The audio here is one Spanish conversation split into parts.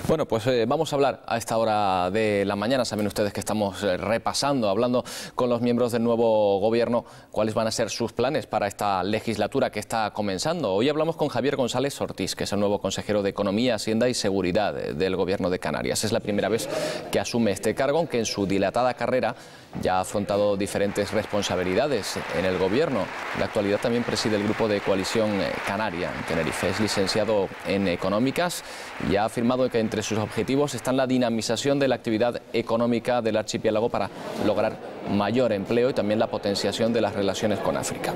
Bueno, pues vamos a hablar a esta hora de la mañana. Saben ustedes que estamos repasando, hablando con los miembros del nuevo gobierno, cuáles van a ser sus planes para esta legislatura que está comenzando. Hoy hablamos con Javier González Ortiz, que es el nuevo consejero de Economía, Hacienda y Seguridad del gobierno de Canarias. Es la primera vez que asume este cargo, aunque en su dilatada carrera ya ha afrontado diferentes responsabilidades en el gobierno. En la actualidad también preside el grupo de Coalición Canaria en Tenerife. Es licenciado en Económicas y ha afirmado que entre sus objetivos están la dinamización de la actividad económica del archipiélago para lograr mayor empleo y también la potenciación de las relaciones con África.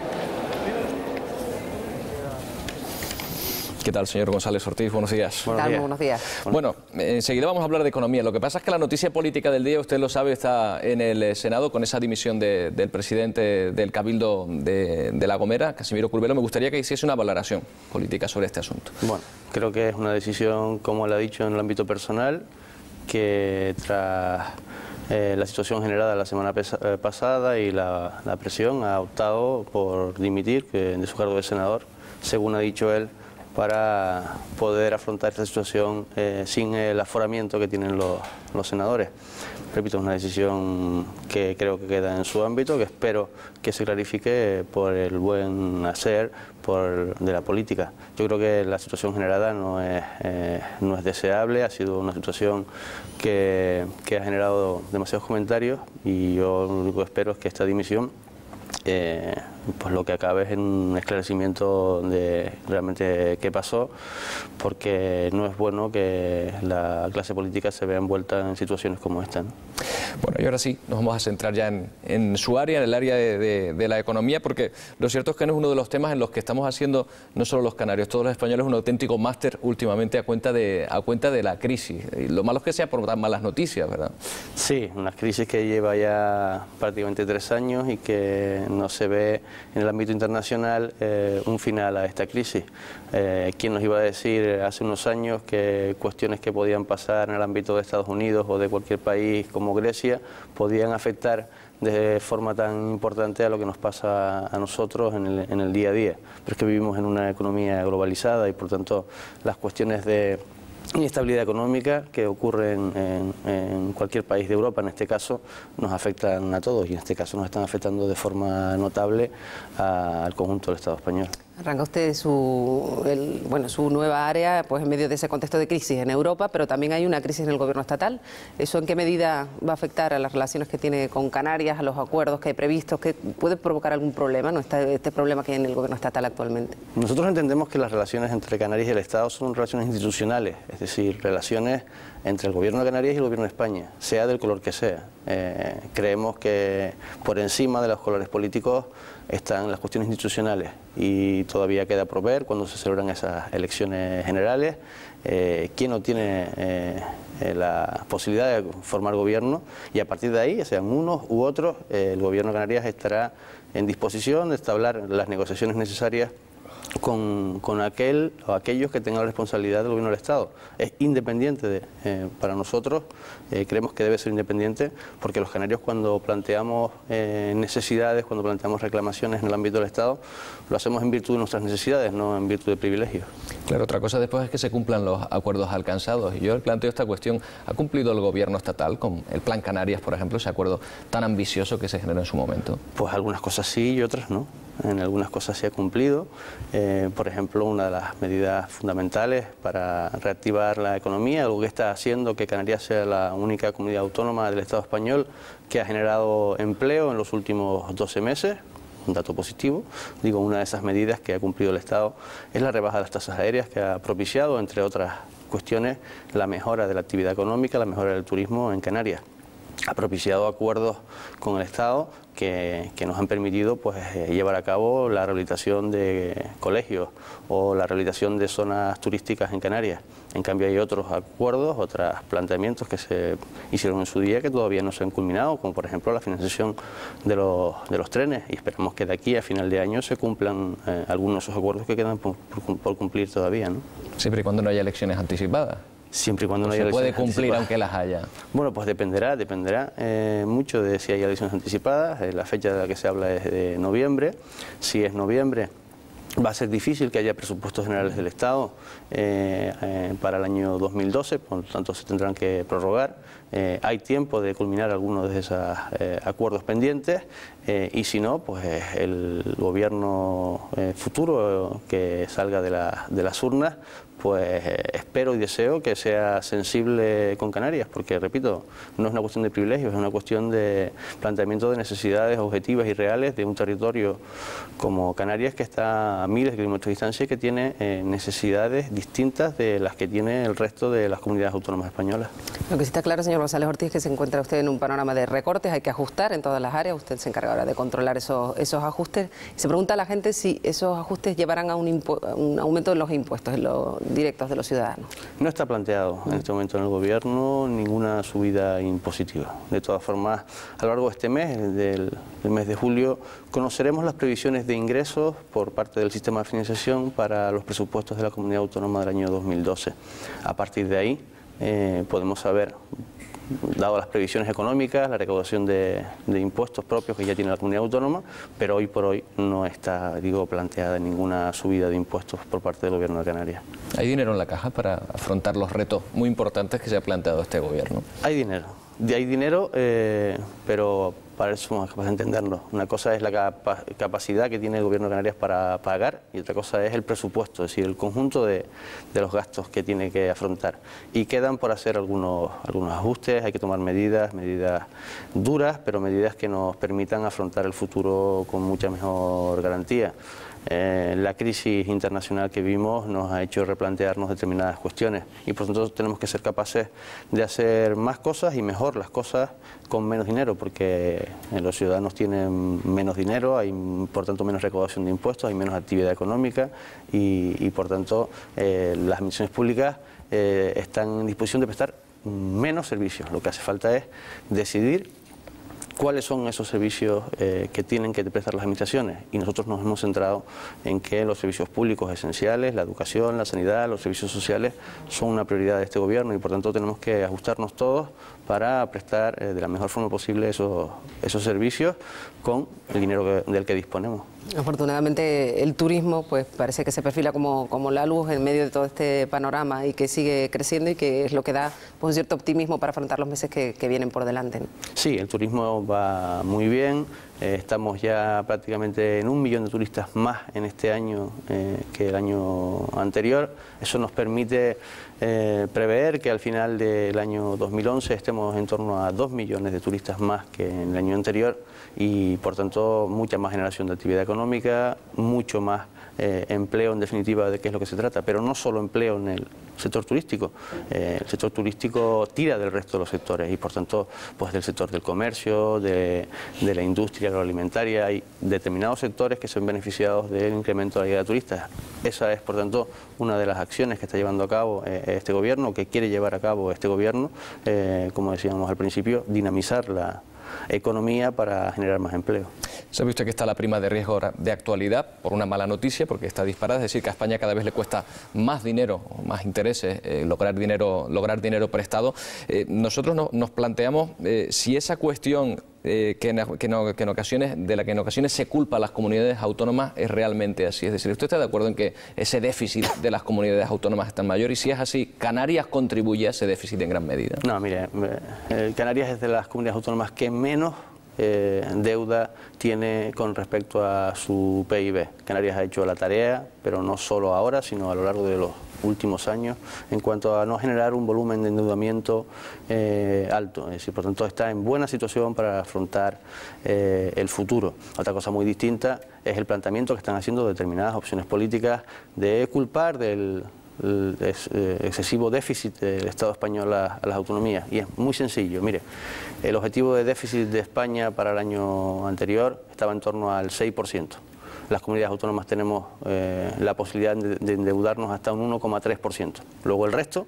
¿Qué tal, señor González Ortiz? Buenos días. Buenos días. Bueno, enseguida vamos a hablar de economía. Lo que pasa es que la noticia política del día, usted lo sabe, está en el Senado con esa dimisión del presidente del Cabildo de La Gomera, Casimiro Curvelo. Me gustaría que hiciese una valoración política sobre este asunto. Bueno, creo que es una decisión, como lo ha dicho, en el ámbito personal, que tras la situación generada la semana pasada y la presión, ha optado por dimitir de su cargo de senador, según ha dicho él, para poder afrontar esta situación sin el aforamiento que tienen los senadores. Repito, es una decisión que creo que queda en su ámbito, que espero que se clarifique por el buen hacer de la política. Yo creo que la situación generada no es deseable, ha sido una situación que ha generado demasiados comentarios y yo lo único que espero es que esta dimisión pues lo que acabe es en un esclarecimiento de realmente qué pasó, porque no es bueno que la clase política se vea envuelta en situaciones como esta, ¿no? Bueno, y ahora sí, nos vamos a centrar ya en su área, en el área de la economía, porque lo cierto es que no es uno de los temas en los que estamos haciendo, no solo los canarios, todos los españoles, un auténtico máster últimamente a cuenta de la crisis. Y lo malo es que sea por dar malas noticias, ¿verdad? Sí, una crisis que lleva ya prácticamente 3 años y que no se ve en el ámbito internacional un final a esta crisis. ¿Quién nos iba a decir hace unos años que cuestiones que podían pasar en el ámbito de Estados Unidos o de cualquier país como Grecia podían afectar de forma tan importante a lo que nos pasa a nosotros en el día a día? Pero es que vivimos en una economía globalizada y por tanto las cuestiones de inestabilidad económica que ocurren en cualquier país de Europa, en este caso, nos afectan a todos y en este caso nos están afectando de forma notable al conjunto del Estado español. Arranca usted su nueva área pues en medio de ese contexto de crisis en Europa, pero también hay una crisis en el gobierno estatal. ¿Eso en qué medida va a afectar a las relaciones que tiene con Canarias, a los acuerdos que hay previstos? ¿Que puede provocar algún problema, ¿no? este problema que hay en el gobierno estatal actualmente? Nosotros entendemos que las relaciones entre Canarias y el Estado son relaciones institucionales, es decir, relaciones entre el gobierno de Canarias y el gobierno de España, sea del color que sea. Creemos que por encima de los colores políticos están las cuestiones institucionales y todavía queda por ver cuando se celebran esas elecciones generales quién no tiene la posibilidad de formar gobierno y a partir de ahí, sean unos u otros, el gobierno de Canarias estará en disposición de establecer las negociaciones necesarias con aquel o aquellos que tengan la responsabilidad del gobierno del Estado. Es independiente para nosotros, creemos que debe ser independiente, porque los canarios cuando planteamos necesidades, cuando planteamos reclamaciones en el ámbito del Estado, lo hacemos en virtud de nuestras necesidades, no en virtud de privilegios. Claro, otra cosa después es que se cumplan los acuerdos alcanzados. Y yo planteo esta cuestión, ¿ha cumplido el gobierno estatal con el Plan Canarias, por ejemplo, ese acuerdo tan ambicioso que se generó en su momento? Pues algunas cosas sí y otras no. En algunas cosas se ha cumplido. Por ejemplo, una de las medidas fundamentales para reactivar la economía, algo que está haciendo que Canarias sea la única comunidad autónoma del Estado español que ha generado empleo en los últimos 12 meses, un dato positivo. Digo, una de esas medidas que ha cumplido el Estado es la rebaja de las tasas aéreas, que ha propiciado, entre otras cuestiones, la mejora de la actividad económica, la mejora del turismo en Canarias. Ha propiciado acuerdos con el Estado que nos han permitido pues, llevar a cabo la rehabilitación de colegios o la rehabilitación de zonas turísticas en Canarias. En cambio hay otros acuerdos, otros planteamientos que se hicieron en su día que todavía no se han culminado, como por ejemplo la financiación de los trenes, y esperamos que de aquí a final de año se cumplan algunos de esos acuerdos que quedan por cumplir todavía, ¿no? Siempre y cuando no haya elecciones anticipadas. Siempre y cuando no haya elecciones anticipadas. ¿Se puede cumplir aunque las haya? Bueno, pues dependerá mucho de si hay elecciones anticipadas. La fecha de la que se habla es de noviembre. Si es noviembre, Va a ser difícil que haya presupuestos generales del Estado para el año 2012, por lo tanto se tendrán que prorrogar. Hay tiempo de culminar algunos de esos acuerdos pendientes y si no, pues el gobierno futuro que salga de las urnas, pues espero y deseo que sea sensible con Canarias, porque, repito, no es una cuestión de privilegios, es una cuestión de planteamiento de necesidades objetivas y reales de un territorio como Canarias, que está a miles de kilómetros de distancia y que tiene necesidades distintas de las que tiene el resto de las comunidades autónomas españolas. Lo que sí está claro, señor González Ortiz, es que se encuentra usted en un panorama de recortes, hay que ajustar en todas las áreas, usted se encarga ahora de controlar esos ajustes. Se pregunta a la gente si esos ajustes llevarán a un aumento de los impuestos, directos de los ciudadanos. No está planteado en este momento en el Gobierno ninguna subida impositiva. De todas formas, a lo largo de este mes, del mes de julio, conoceremos las previsiones de ingresos por parte del sistema de financiación para los presupuestos de la Comunidad Autónoma del año 2012. A partir de ahí podemos saber, dado las previsiones económicas, la recaudación de impuestos propios que ya tiene la comunidad autónoma, pero hoy por hoy no está, planteada ninguna subida de impuestos por parte del Gobierno de Canarias. ¿Hay dinero en la caja para afrontar los retos muy importantes que se ha planteado este Gobierno? Hay dinero, pero para eso somos capaces de entenderlo. Una cosa es la capacidad que tiene el Gobierno de Canarias para pagar y otra cosa es el presupuesto, es decir, el conjunto de los gastos que tiene que afrontar. Y quedan por hacer algunos ajustes, hay que tomar medidas duras, pero medidas que nos permitan afrontar el futuro con mucha mejor garantía. La crisis internacional que vimos nos ha hecho replantearnos determinadas cuestiones y por lo tanto tenemos que ser capaces de hacer más cosas y mejor las cosas con menos dinero, porque los ciudadanos tienen menos dinero, hay por tanto menos recaudación de impuestos, hay menos actividad económica y por tanto las administraciones públicas están en disposición de prestar menos servicios. Lo que hace falta es decidir cuáles son esos servicios que tienen que prestar las administraciones y nosotros nos hemos centrado en que los servicios públicos esenciales, la educación, la sanidad, los servicios sociales son una prioridad de este Gobierno y por tanto tenemos que ajustarnos todos para prestar de la mejor forma posible esos servicios con el dinero del que disponemos. Afortunadamente el turismo pues parece que se perfila como la luz en medio de todo este panorama y que sigue creciendo y que es lo que da pues, un cierto optimismo para afrontar los meses que vienen por delante, ¿no? Sí, el turismo va muy bien, estamos ya prácticamente en 1 millón de turistas más en este año que el año anterior. Eso nos permite prever que al final del año 2011 estemos en torno a 2 millones de turistas más que en el año anterior y por tanto mucha más generación de actividad económica, mucho más empleo en definitiva de qué es lo que se trata, pero no solo empleo en el sector turístico, el sector turístico tira del resto de los sectores y por tanto pues del sector del comercio, de la industria agroalimentaria, hay determinados sectores que son beneficiados del incremento de la llegada de turistas. Esa es por tanto una de las acciones que está llevando a cabo este Gobierno, que quiere llevar a cabo este Gobierno, como decíamos al principio, dinamizar la economía para generar más empleo. ¿Sabe usted que está la prima de riesgo de actualidad por una mala noticia, porque está disparada? Es decir, que a España cada vez le cuesta más dinero, más intereses, lograr dinero prestado. Nosotros nos planteamos si esa cuestión de la que en ocasiones se culpa a las comunidades autónomas es realmente así. Es decir, ¿usted está de acuerdo en que ese déficit de las comunidades autónomas es tan mayor? Y si es así, ¿Canarias contribuye a ese déficit en gran medida? No, mire, Canarias es de las comunidades autónomas que menos deuda tiene con respecto a su PIB. Canarias ha hecho la tarea, pero no solo ahora, sino a lo largo de los últimos años, en cuanto a no generar un volumen de endeudamiento alto. Es decir, por tanto, está en buena situación para afrontar el futuro. Otra cosa muy distinta es el planteamiento que están haciendo determinadas opciones políticas de culpar del excesivo déficit del Estado español a las autonomías. Y es muy sencillo. Mire, el objetivo de déficit de España para el año anterior estaba en torno al 6%. Las comunidades autónomas tenemos la posibilidad de endeudarnos hasta un 1,3%. Luego el resto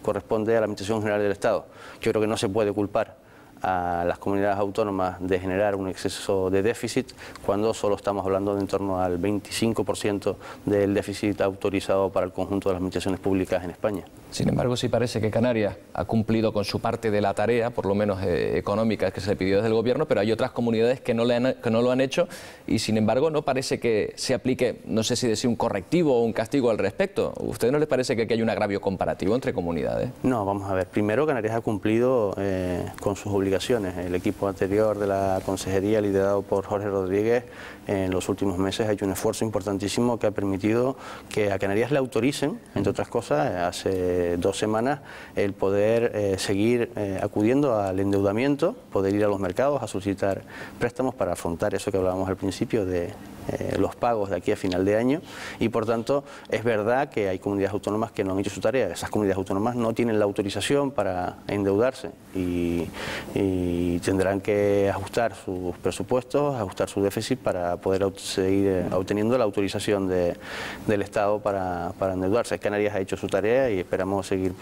corresponde a la Administración General del Estado. Yo creo que no se puede culpar a las comunidades autónomas de generar un exceso de déficit cuando solo estamos hablando de en torno al 25% del déficit autorizado para el conjunto de las administraciones públicas en España. Sin embargo, sí parece que Canarias ha cumplido con su parte de la tarea, por lo menos económica, que se le pidió desde el Gobierno, pero hay otras comunidades que no lo han hecho y, sin embargo, no parece que se aplique, no sé si decir un correctivo o un castigo al respecto. ¿A usted no le parece que aquí hay un agravio comparativo entre comunidades? No, vamos a ver. Primero, Canarias ha cumplido con sus obligaciones. El equipo anterior de la Consejería, liderado por Jorge Rodríguez, en los últimos meses ha hecho un esfuerzo importantísimo que ha permitido que a Canarias le autoricen, entre otras cosas, hace 2 semanas, el poder seguir acudiendo al endeudamiento, poder ir a los mercados a solicitar préstamos para afrontar eso que hablábamos al principio de los pagos de aquí a final de año, y por tanto es verdad que hay comunidades autónomas que no han hecho su tarea. Esas comunidades autónomas no tienen la autorización para endeudarse y tendrán que ajustar sus presupuestos, ajustar su déficit para poder seguir obteniendo la autorización del Estado para endeudarse. Canarias ha hecho su tarea y esperamos seguir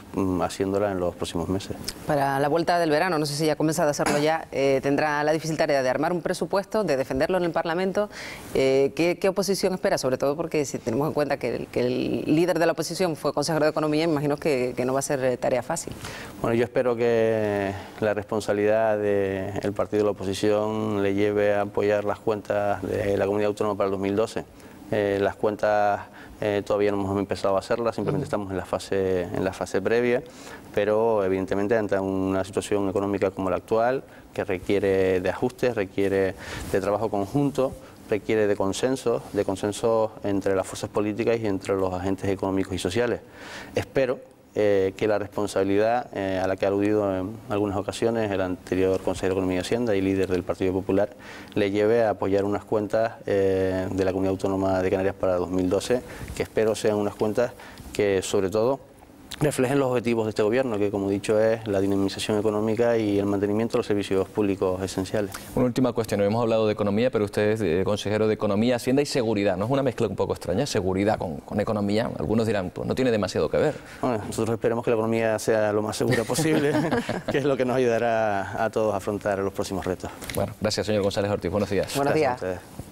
haciéndola en los próximos meses. Para la vuelta del verano, no sé si ya ha comenzado a hacerlo ya, tendrá la difícil tarea de armar un presupuesto, de defenderlo en el Parlamento. ¿Qué oposición espera? Sobre todo porque si tenemos en cuenta que el líder de la oposición fue consejero de Economía, imagino que no va a ser tarea fácil. Bueno, yo espero que la responsabilidad del partido de la oposición le lleve a apoyar las cuentas de la Comunidad Autónoma para el 2012. Las cuentas todavía no hemos empezado a hacerlas, simplemente estamos en la fase previa, pero evidentemente ante una situación económica como la actual, que requiere de ajustes, requiere de trabajo conjunto, requiere de consenso entre las fuerzas políticas y entre los agentes económicos y sociales. Espero que la responsabilidad a la que ha aludido en algunas ocasiones el anterior consejero de Economía y Hacienda y líder del Partido Popular le lleve a apoyar unas cuentas de la Comunidad Autónoma de Canarias para 2012, que espero sean unas cuentas que sobre todo reflejen los objetivos de este Gobierno, que como he dicho es la dinamización económica y el mantenimiento de los servicios públicos esenciales. Una última cuestión, hemos hablado de economía, pero usted es consejero de Economía, Hacienda y Seguridad, ¿no es una mezcla un poco extraña? Seguridad con economía, algunos dirán, pues no tiene demasiado que ver. Bueno, nosotros esperemos que la economía sea lo más segura posible, que es lo que nos ayudará a todos a afrontar los próximos retos. Bueno, gracias señor González Ortiz, buenos días. Buenos días. Gracias a ustedes.